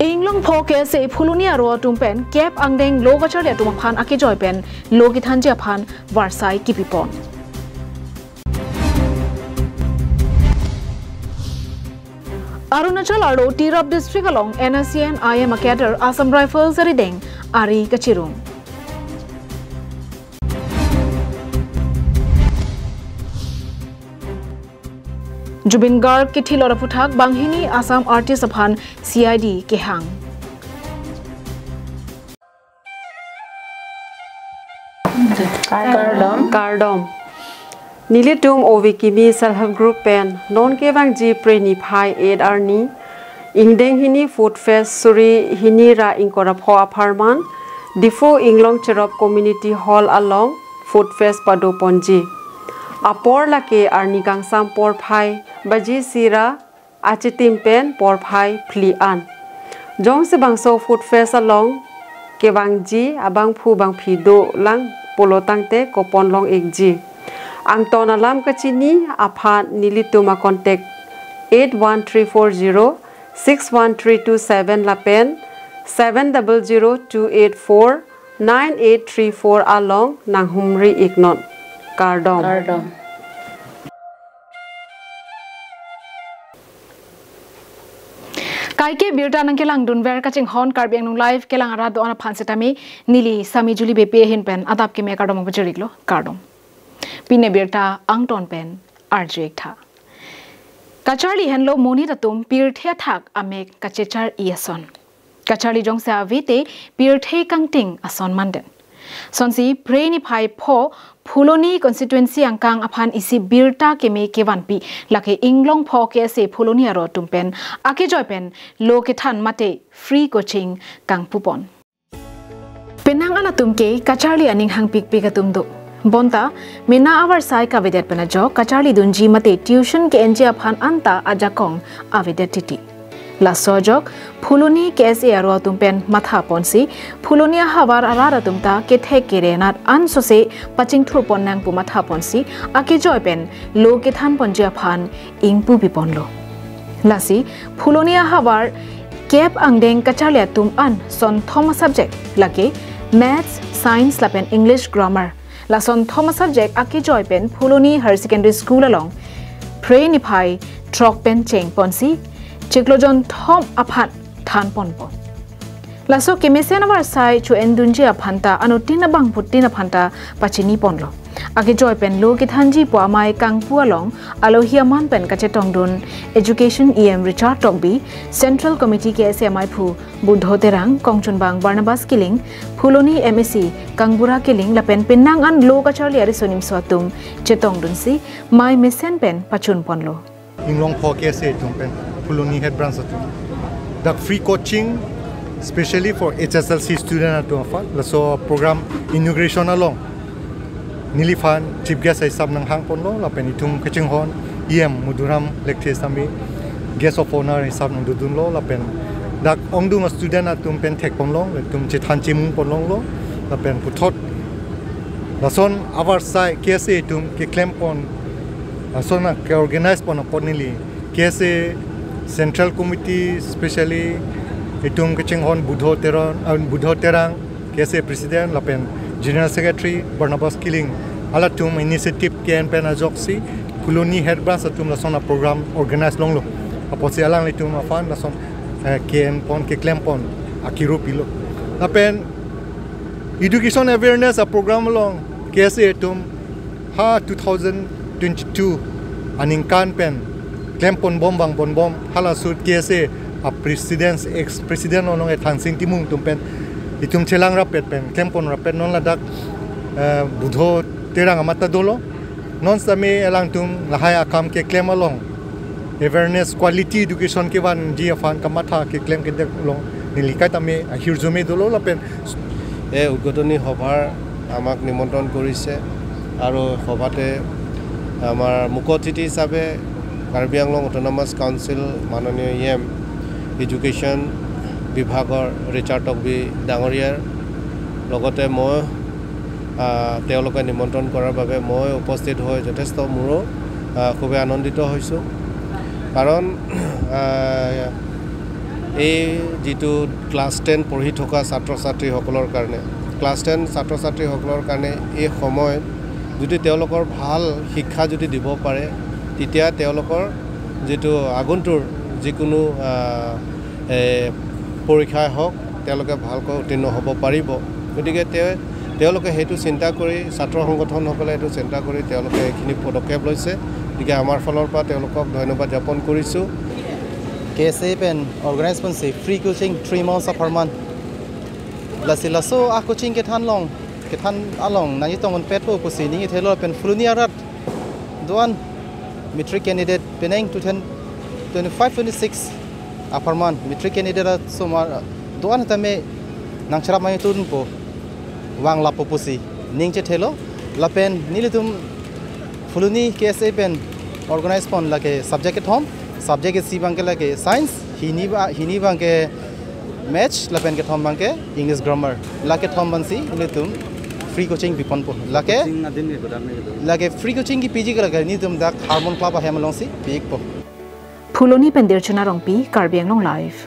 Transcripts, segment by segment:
Anglong Poke say Pulunia Ro Tumpen, Karbi Anglong Logacher Tumapan Akijoypen, Logitan Japan, Varsai Kipipon. Arunachal Aro Tirap district along NSCN IM Akader Assam Rifles Riding, Ari Kachirung. Jubin Garg Kitilora Putak Banghini Assam Artist upon CID Kehang. Kardom Nilitum Ovikimi Self-Help Group Pen Non Kevang G Preni Pai Aid Arni Ingdeng Hini Food Fest Suri Hinira Inkora Pho Aparman Difo Inglong Cherop Community Hall along Food Fest Pado Ponji Apor Lake Arni Gangsam Por Pai Baji Sira Achitim Pen Por Pai Pli An Jong Sebangso Food Fest along Kevang G Abang Pu Bang Pido Lang Polo Tangte Kopon Long Ekji Angton alam kachini aphat nilituma contact 81340 61327 lapen 700284 9834 along nanghumri ignon Kardom. Kaike birta nang kelang dunver kaching hon KarbiAnglongLIVE kelang arado ana phansetami nili sami juli bepe hin pen adap ke me kardom bajiriglo kardom Pine birta angton pen arjek tha Kacharli henlo moni datum pirthe thak amek kachechar iason Kacharli jongsa avite pirthe kangting ason manden Sonsi preni phai pho Phuloni constituency angkang aphan isi birta keme kewanpi lake Inglong pho ke se Phuloni aro tumpen ake joypen loke than mate free coaching kang pupon Penang anatum ke Kacharli aning hang pik pikatum do Bonta mina awar sai ka vedet pena jo Kacharli dunji mate tuition ke enje aphan anta ajakong avedet titi La sojok Phuloni KSA aro tumpen matha ponsi Phulonia hawar arara tumta ke the kerenat ansose paching thur ponnang pu matha ponsi ake joypen lo ke than ponja phan ingpu biponlo lasi Phulonia hawar Karbi Anglong Kacharli tum an son thoma subject lake maths science lapen English grammar la son thoma subject ake joypen Phuloni Higher Secondary School along pray ni phai trok pen cheng ponsi Chiklojon thom aphat than ponpon Laso kemesen awar sai chu endunji aphanta anutina bang putina phanta pachini ponlo age joy pen lo ki thanji po amai kangpu along alohia man pen kache tongdun education em Richard Tongbi Central Committee ke SMI phu Budho Terang Kongchun Bang Barnabas Killing Phuloni MSc Kangbura Killing lapen penang an lo Kacharli ari sonim swatum chetongdun si mai mesen pen pachun ponlo Inglong pho ke se tumpen Phuloni head branch the free coaching especially for HSLC student at Tuafat laso program inauguration along Nilifan chief guest ay sab nang hang ponlo lapen itum kaching hon EM muduram lecture sami guest of honor ay sab nang dudun lo lapen dak ongdu ma student at tumpen thek ponlo tum chithan chimung ponlong lo lapen puthot lason our side KSA tum ke claim pon lason ke organize pon ponili KSA Central Committee especially itum kaching hon Budho Terang KSA President lapen General Secretary Barnabas Killing alatum initiative ken pen ajoksi Phuloni head branch atum lason program organize long lo aposi alang litum afan lason ken pon ke claim pon akiro pilo lapen education awareness a program long KSA atum ha 2022 aning kan pen claim pon bom hala sud KSA a president ex president onong e thansing timung tumpen itum chelang rapet pen claim pon rapet non ladak Budho Terang amata dolo non same elang tum lahai akam ke claim along awareness quality education ke wan ji afan kamatha ke claim ke dek long nilikai tame hirzume dolo lapen e ugodoni hobar amak nimantron korise aro hobate amar mukotiti hisabe Karbi Anglong Autonomous Council Manoniyo EM Education Bibhagor Richard Tongbi Dangoriar logote moi তেওঁলোকে নিমন্ত্ৰণ কৰাৰ বাবে মই উপস্থিত হৈ যথেষ্ট মোৰো খুব আনন্দিত হৈছো কাৰণ এই যেটো ক্লাস 10 পঢ়ি থকা ছাত্ৰ ছাত্ৰীসকলৰ কাৰণে ক্লাস 10 ছাত্ৰ ছাত্ৰীসকলৰ কাৰণে এই সময় যদি তেওঁলোকৰ ভাল শিক্ষা যদি দিব পাৰে তেতিয়া তেওঁলোকৰ যেটো আগন্তুৰ যিকোনো পৰীক্ষাই হওক তেওঁলোকে ভালকৈ উত্তীৰ্ণ হ'ব পাৰিব গতিকে তেওঁলোকে হেতু চিন্তা কৰি ছাত্ৰ সংগঠনসকলে হেতু চিন্তা কৰি তেওঁলোকে এখিনি পদক্ষেপ লৈছে গতিকে আমাৰ ফলৰ পৰা তেওঁলোকক ধন্যবাদ জ্ঞাপন কৰিছো KSAPN organize pun si free coaching 3 months per month la so a coaching ke than along na ni tong pet po si ni thelo pen fuluni arat doan metric candidate peneng 25 26 per month metric candidate so mar doan tame nang chara mai tun po wang la po si ning che thelo la pen nilitum fuluni KSAPN organize pon la ke subject ke thom subject is bang ke lage science hini bang ke maths lapen ke thom bang ke english grammar la ke thom ban si nitum free coaching bipon po la ke free coaching ki pg ke lage ni tum da harmon club hemalong si big po phuloni pendir chuna rongpi KarbiAnglong live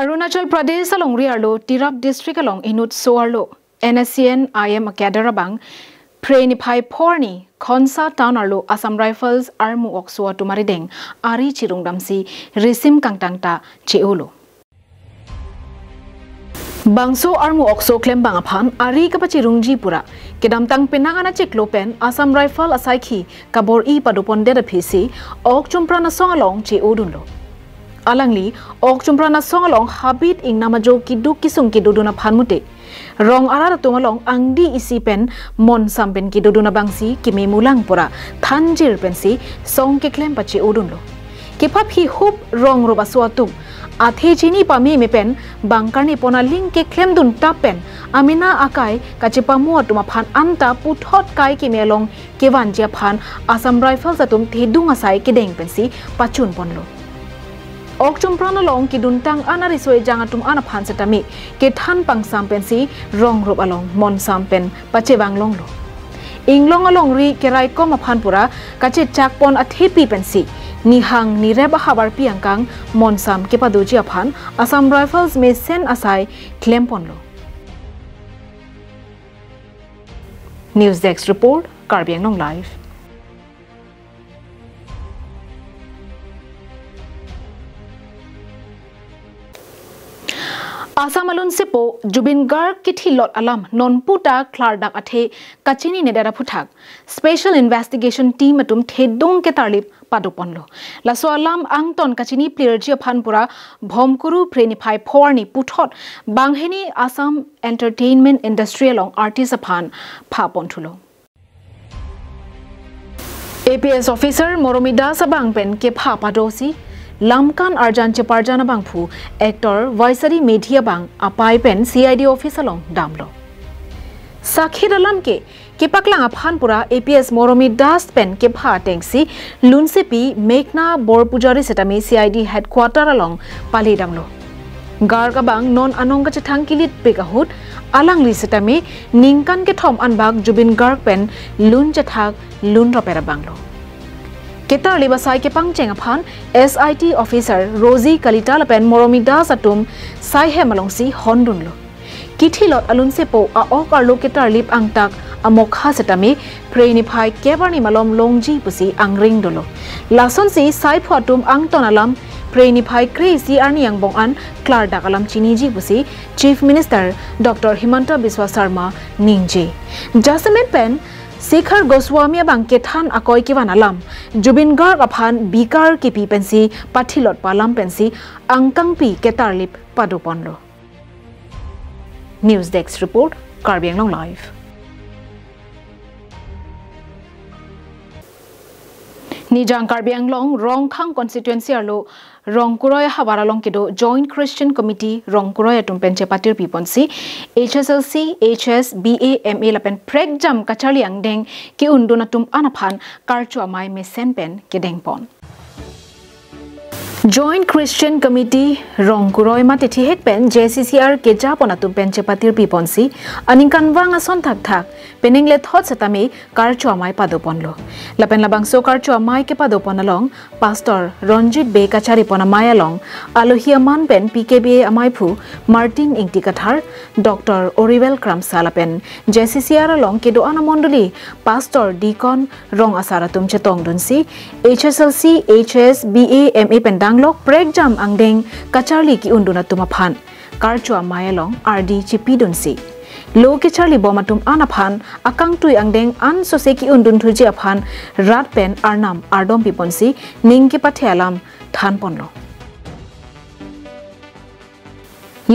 Arunachal Pradesh along riarlo Tirap district along inut soarlo NSCN IM Akadarabang Preniphai Porni Khonsa Town arlo Assam Rifles Armu Oksua Tumarideng Ari Chirungdamsi Risim Kangtangta Cheolo Bangso Armu Okso Klem Bangaphan Ari Kapachirungji Pura Kedamtang Penangana Chiklopen Assam Rifle Asaiki Kabor I Paduponde PC Ok Chumprana Songalong Cheodunlo Alangli Ok Chumprana Songalong Habit ing Namajo Kidu Kisung Kiduduna Phanmute Rong arara tumalong angdi isi pen mon sampen ki duduna bangsi ki me mulang pura thanjir pensi song ke klem pachi udunlo ki phap hi hup rong roba suatum athe jini pami me pen bangkarni pona link ke klem dun tapen amina akai kachipa mu atuma phan anta puthot kai ki melong ke wanjia phan Assam Rifles atum thedung asai ki deng pensi pachun ponlo Ok chumprana long ki duntang ana risoi jangatum ana phan setami ke than pang sampensi rong rup along mon sampen pache banglong lo inglong along ri kerai ko maphan pura kache chakpon athepi pensi ni hang ni reba habar piangkang mon sam ke paduji aphan Assam Rifles me sen asai klempon lo News Desk report KarbiAnglong live Assam alun sipo Jubin Garg kithi lot alam non puta klardak athe kachini nedara phuthak special investigation team atum thedong ke tarlip paduponlo laso alam angton kachini plerji phanpura bhomkuru preniphai phorni puthot bangheni Assam entertainment industry along artist aphan phaponthulo APS officer Moromida sabang pen ke pha padosi Lamkan Arjan Cheparjana Bangphu actor Vaisari Media Bang apai pen CID office along damlo Sakhir alam ke paklang aphan pura APS Moromi Das pen ke pha tengsi Lunsepi Mekna Bor Pujari setami CID headquarter along Pali damlo Garga bang non anongka chethang kilit pekahut alang li setami ningkan ke thom anbag Jubin Garg pen lun chethak lun ropera banglo Ketar libasai ke pangcheng aphan SIT officer Rosie Kalita lapen Moromi Das atum sai he malongsi hondunlo Kithilot alun sepo a ok arlo ketar lip angtak amokha setami preniphai kebarni malom longji pusi angring dolo lason si sai phatum angton alam preniphai crazy arni yangbong an klar dakalam chiniji pusi Chief Minister Dr. Himanta Biswa Sarma ningje Jasmine Pen Sekhar Goswami bangke than akoi kiwan alam Jubin Garg aphan bikar ki pi pensi pathilot palam pensi angkang pi ketarlip paduponlo News Desk report KarbiAnglong live Nijang KarbiAnglong Rongkhang constituency arlo Rongkuroy hawaralong kido Joint Christian Committee Rongkuroy atumpen chepatir piponsi HSLC HS BA MA lapen prek jam kachali angdeng ki unduna tum anaphan karchu amai me senpen ke dengpon Joint Christian Committee Rongkuroi Matiti Hekpen JCCR ke Japon atum pen cepatir piponsi aningkan wang ason thak pening let hot setami karcho amai padoponlo lapen labang so karcho amai ke padopon along Pastor Ronjit Be kachari pon amai along alohia man pen PKBA amai phu Martin Ingti Kathar Dr. Orivel Kramsalapen JCCR along ke doana mondoli Pastor Deacon Rong asaratum chetong dunsi HSLC HS BA MA pen Anglok break jam angdeng kacharli ki unduna tumaphan karchua mayalong RD chipidunsi lo ke charli bomatum anaphan akang tui angdeng an sose ki undun thuji aphan rat pen arnam ardom piponsi ningki pathialam than ponlo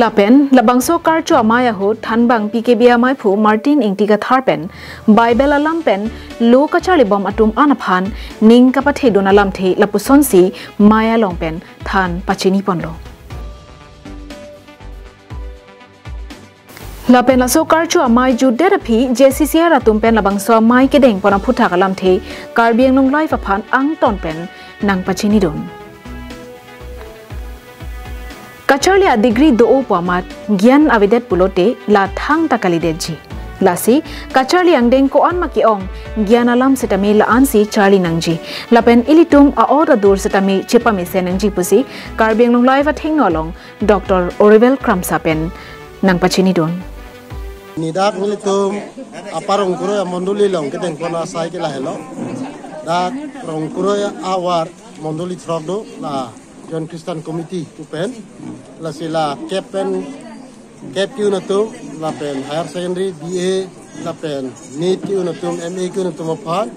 Lapen labangso karchua maya ho thanbang PKBA mai phu Martin Ingtiga tharpen Bible alam pen lo kachali bom atum anaphan ning kapathe donalam the lapusonsi maya longpen than pachini ponlo Lapen laso karchua mai ju therapy JCCR atum pen labangso mai kedeng pona phutha kalam the KarbiAnglongLIVE aphan ang ton pen nang pachini don Kacharlia degree do opamat gyan avidet pulote la thang takali deji lasi kacharli angdeng ko an makiong gyan alam setami la ansi charli nangji lapen ilitum a order dur setami chepami senangji pusi KarbiAnglongLIVE athingalong Dr. Orivel Kramsapen nang pachini don Nidak ilitum aparong kuro monduli long kedeng kona sai kila hello dak rong kuro awar monduli trogdo la John Christian Committee Tupen la sila Captain Cap Unatum la pen higher secondary BA la pen NEET Unatum MA Unatum aphan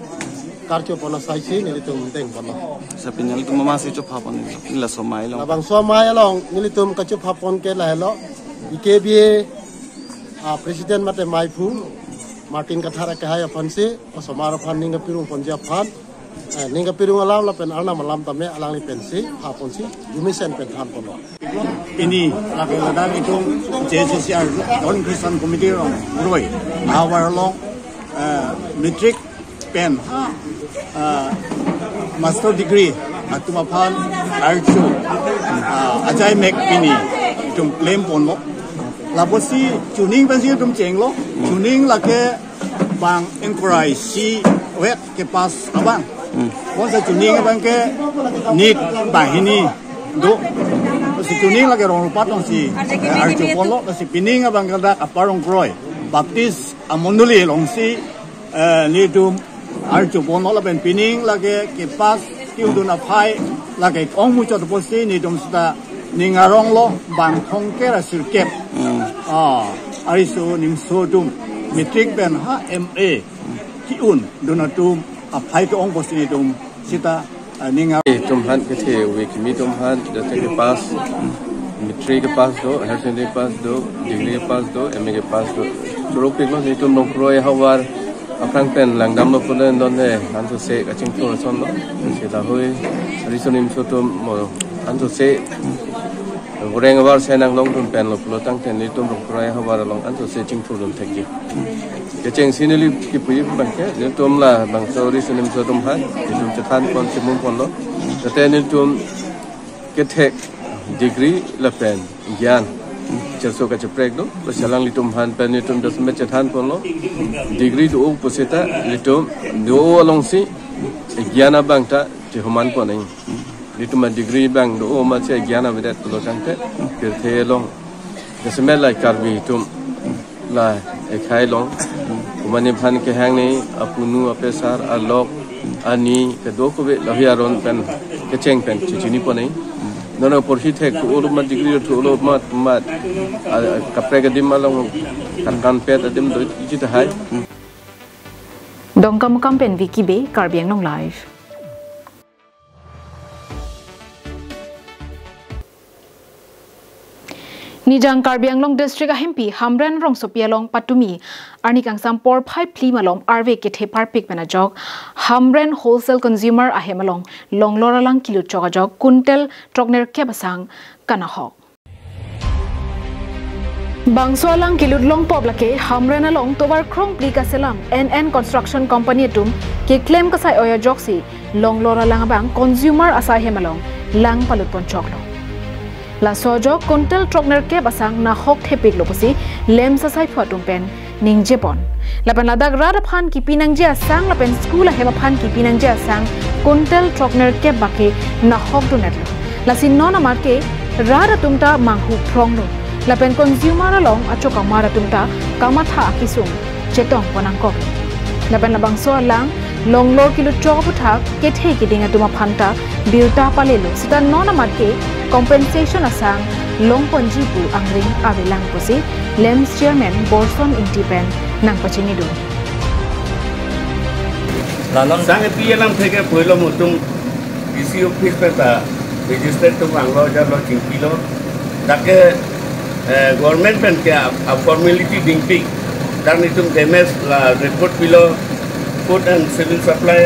karcho pona saisi nilitum teng pona sa pinyal tum mamasi chop hapon la somai long abang somai long nilitum kachup hapon ke la hello IKBA President mate maipu Martin Kathara ke haya phanse osomaro phan ninga pirung ponja phan Ninga pirung alam la pen arna malam tame alang li pensi haponsi dumisen pen than pono ini la keladang itu JCCR Joint Christian Committee roi our long metric pen master degree atumapan archu ajai mek ini tum claim pono la bosi tuning pensi tum chenglo tuning la ke bang encourage si wet ke pas abang Once tuning abang ke NEET bahini do si tuning lagi orang lupa tong si arju polo si pining abang kada aparong kroy baptis amonduli long si ni dum arju polo la ben pining lagi ke pas tiu do na phai lagi ong mu chot posi ni dum sta ningarong lo bang thong ke ra sirkep arisu nim so dum metric ben ha MA ki un do na dum Apai ke ong posi dum sita ninga tumhan ke the week mi tumhan da ke pass metric ke pass do higher secondary pass do degree pass do MA ke pass do suro pik lo ni tum nong kroi hawar aprang pen langdam lo pulen don ne an to se ka ching to son lo sita hoi risonim so tum mo an to se goreng war senang long tum pen lo pulo tang ten ni tum nong kroi hawar long an to se ching to dum thek ji ke cheng sinili ki pui bang ke le tum la bang sorry sunim so tum han tum chathan kon simum pon lo te ni tum ke thek degree la pen gyan cherso ka cheprek do lo salang li tum han pen ni tum das me chathan pon lo degree do poseta li tum do along si gyana bang ta je human pon ai li tum degree bang do ma che gyana vedat lo kan te pir the long desmel like karbi tum la khai long kumani phan ke hang ni apunu apesar alok ani ke do ko be lahiaron pen ke cheng pen chichini ponai nono porhi thek ulu ma degree to ulu ma kapre ke dim malong kan pet adim do ji ta hai Dongkam kampen wiki be KarbiAnglongLIVE Nijang KarbiAnglong district ahimpi hamren rong sopialong patumi arni kangsam por 5 plimalong RV ke thepar pik bena jog hamren wholesale consumer ahemalong longloralang kilo choga jog kuntel trogner kebasang kanahok Bangsoalang kiludlong poblake hamren along tobar krong plika selam NN construction company tum ke claim kasai oya joksi longlora lang bang consumer asai hemalong lang palut pon choklo la sojo kontel trokner ke basang na hok thepik loposi lem sa sai photum pen ningje pon lapan ladak rada phan ki pinang je asang lapen school hema phan ki pinang je asang kontel trokner ke bake na hok do netlo la sin nona marke rada tumta manghu throng no lapen consumer along acho kamara tumta kamatha akisum chetong ponang kok lapen labang so lang long lor kilo chok puthak ke the ki dinga tuma phanta bilta palelo sita nona marke compensation asang long ponji pu angring avelang posi lems chairman borson intipen nang pachini do lalam sange pialam theke poilo mutum isi office peta register to banglo jalo kilo take government pen ke a formality dingpi dan itu demes la report pilo food and civil supply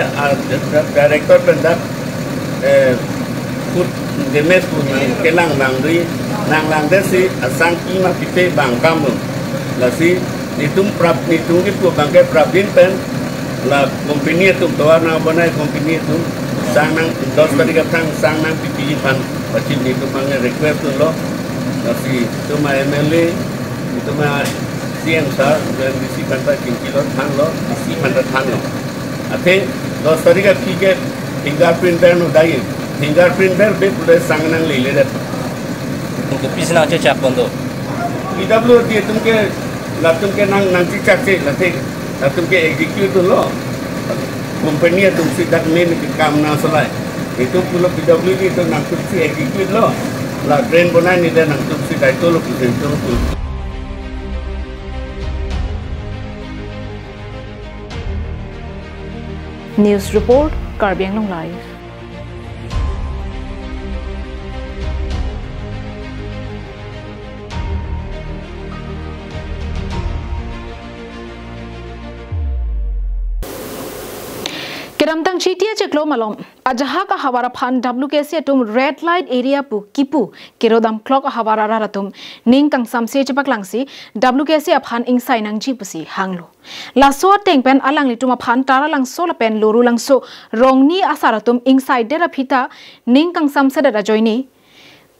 director pen dak food demes pun kelang nang desi asang kima pite bang kamu lasi nitum itu bangke prabin pen la company itu toa na banai company itu sang nang dos tadi katang sang nang pipi pan pacim itu panggil request tu lo lasi itu ma MLA itu ma CM sar dan disi pantai kilo than lo disi pantai than lo ate dos tadi kat tiket fingerprint ber no dai fingerprint ber be pura sang nang lele dat untuk pisna je cak bondo PW dia tumke la tumke nang cicak ce la tumke execute tu lo company tu si dak main ke kam na salai itu pula PW itu nang tu si execute lo la drain bonai ni dan nang tu si dai tu lo tu News report Karbi Anglong Live. Kedamtang chitia ceklo malom ajaha ka hawara phan WKC atum red light area pu kipu kirodam clock hawara raratum ning kang samse chepak langsi WKC aphan insai nang jipusi hanglo la so tengpen alang lituma phan tara lang so la pen loru lang so rongni asaratum insai dera phita ning kang samse da joini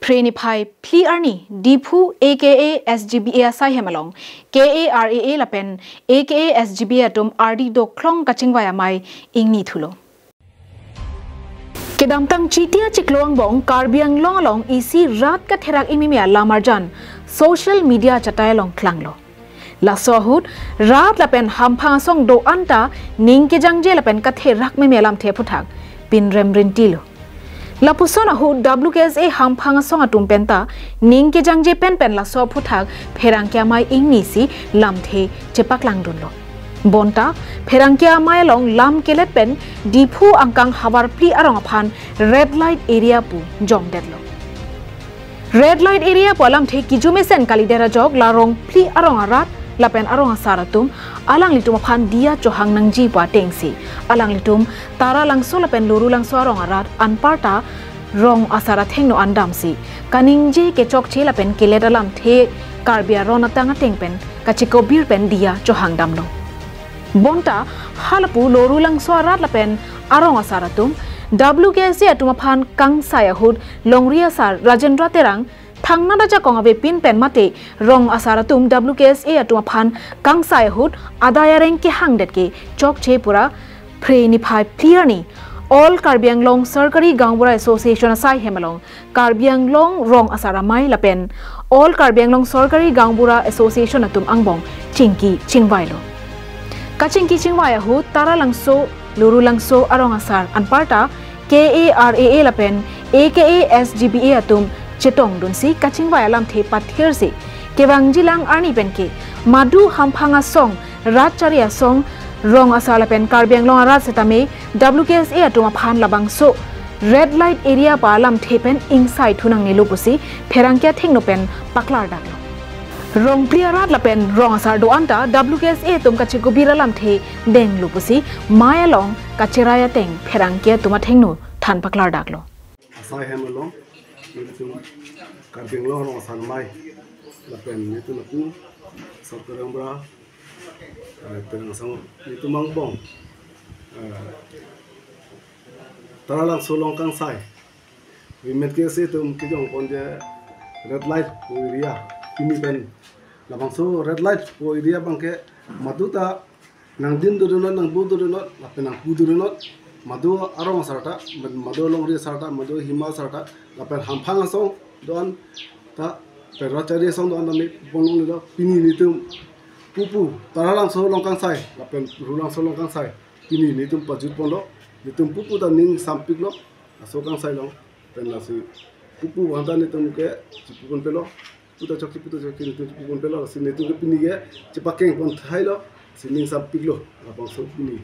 Preni Pai Pli Arni Dipu aka SGBA Sai Hemalong KARAA Lapen aka SGBA Atum RD Do Klong Kachingwaya Mai Ingni Thulo Kedamtang Chitia Chikloang Bong KarbiAnglongLong isi rat ka therak imimia lamarjan social media chatayalong klanglo La sohut rat lapen hampang song do anta ning ke jangje lapen ka therak me melam the phuthak pin remrintilo La pusona hu WKSA hampang song atum penta ning ke jangje pen la so phuthak pherang kya mai ingnisi lamthe chepak langdunlo bonta pherang kya mai long lam kelet pen dipu angkang hawar pli arong aphan red light area pu jom detlo red light area pu lam the kijume sen kalidera jog la rong pli arong arat lapen arong asaratum alang litum aphan dia johang nangji pa tengsi alang litum tara langso lapen luru langso arong arat anparta rong asara thengno andamsi kaningje ke chok che lapen keleralam the karbia rona tanga tengpen kachiko bir pen dia johang damlo bonta halapu loru langso arat lapen arong asaratum WKC atumaphan kang sayahud longria sar rajendra terang Thangna raja kongabe pin pen mate rong asaratum WKSA atumaphan kang sayahud adayareng ke hangdet ke chok che pura Preni Pai Pli All KarbiAnglong Sarkari Gangbura Association asai hemalong KarbiAnglong rong asara mai lapen All KarbiAnglong Sarkari Gangbura Association atum angbong chingki chingwailo kachingki chingwaya hu tara langso luru langso arong asar anparta KARAA lapen aka SGBA atum chetong dunsi kachingwaya lam the pathirsi kewangjilang arni benke madu hamphanga song ratcharia song rong asala pen KarbiAnglong arat setame WKSA atuma phan labang so red light area pa lam the pen inside thunang nilu pusi pherangkya thengno pen paklar daklo rong priarat lapen rong asar do anta WKSA tum kachiko biralam the deng lupusi maya long kachiraya teng pherangkya tuma thengno than paklar daklo asai hemalong itu KarbiAnglong asar mai lapen itu naku sarkarang bra terang sang itu mangbong taralang solong kang sai met ke se tum ki jong pon je red light ko area ini ben la bang so red light ko area bang ke maduta nang din du not nang bu du not la pe nang pu du not madu arong sarta madu longri sarta madu hima sarta la pe hamphang song don ta pe rachari song don mi bonong ni pini ni tum pupu taralang so longkang sai la pe rulang so longkang sai pini ni tum pajut pon lo ni tum pupu ta ning sampik lo so kang sai lo pen la si pupu wanta ni tum ke pupun pelo puta chok ni tum pupun pelo si ni tum ke pini ge chipakeng pon thai lo si ning sampik lo la bang so pini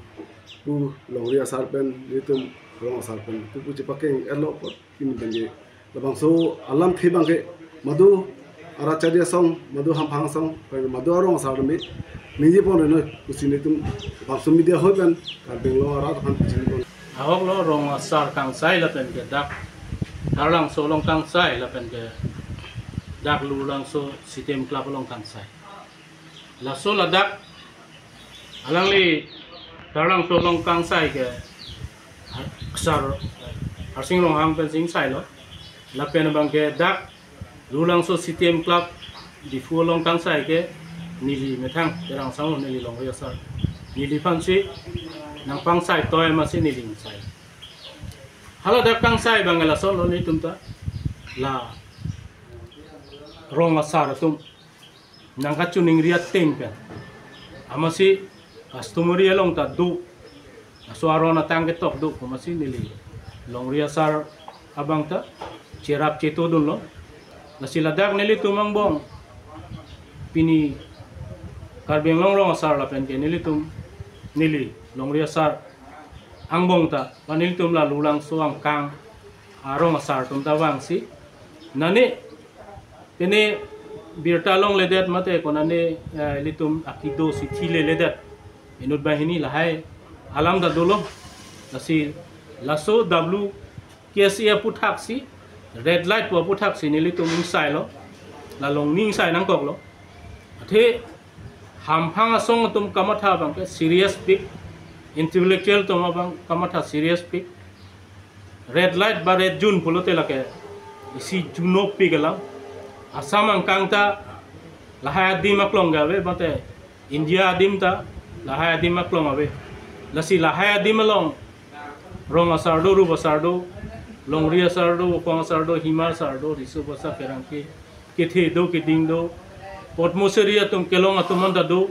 pu longria sar pen ni tum rong sar pen pupu chipakeng elo pot pini benje la bang so alam thi bang ke madu aracharia song madu hamphang song madu arong sar mi nije pon no kusini tum bang so media hoi pen Karbianglong ara kan pichin ahok lo rong asar kang sai la pen ke dak harlang so long kang sai la pen ke dak lu lang so sistem klap long kang sai la so la dak alang li harlang so long kang sai ke asar harsing long hang pen sing sai lo la pen bang ke dak lu lang so sistem klap di fu long kang sai ke nili metang terang sang nili long ya sar nili fansi nang pang sai toy masih ni ding sai hala dak kang sai bangala solo ni tumta la rong asar tum nang ka chuning ria tempe amasi customary long ta du aso arona tang ke tok du masih nili long ria sar abang ta cerap ceto dun lo la sila dak nili tumang bong pini Karbianglong rong asar la pen ke nili tum nili longria sar angbong ta panil tum la lulang so ang kang arong asar tum ta wang si nani pene birta long ledet mate konane litum akido si thile ledet inut bahini lahai alam da dolo lasi laso w ksia puthak si red light po puthak si nili tum insai lo la long ning sai nang kok lo the hamphang asong tum kamatha bang ke serious pick intellectual tum abang kamatha serious pick red light ba red jun pulote lake isi juno pigalam asam angkang ta lahaya dim aklong gawe bate india dim ta lahaya dim aklong ave lasi lahaya dim along rong asardo ru basardo longria sardo pong sardo himar sardo risu basa perang ke the do ke ding do Potmoseria tum kelong atumanda do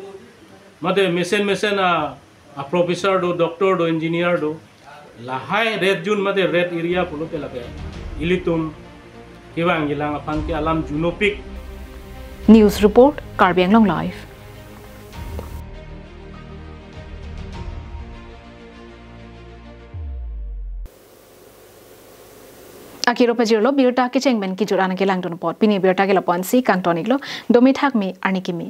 made mesen a professor do doctor do engineer do lahai red jun made red area pulote lage ilitum kewang ilang apang ke alam junopik news report KarbiAnglong live Akiro pajirlo birta ke chengmen ki jurana ke langdon pot pini birta ke lapon si kantoniklo domi thak mi arniki mi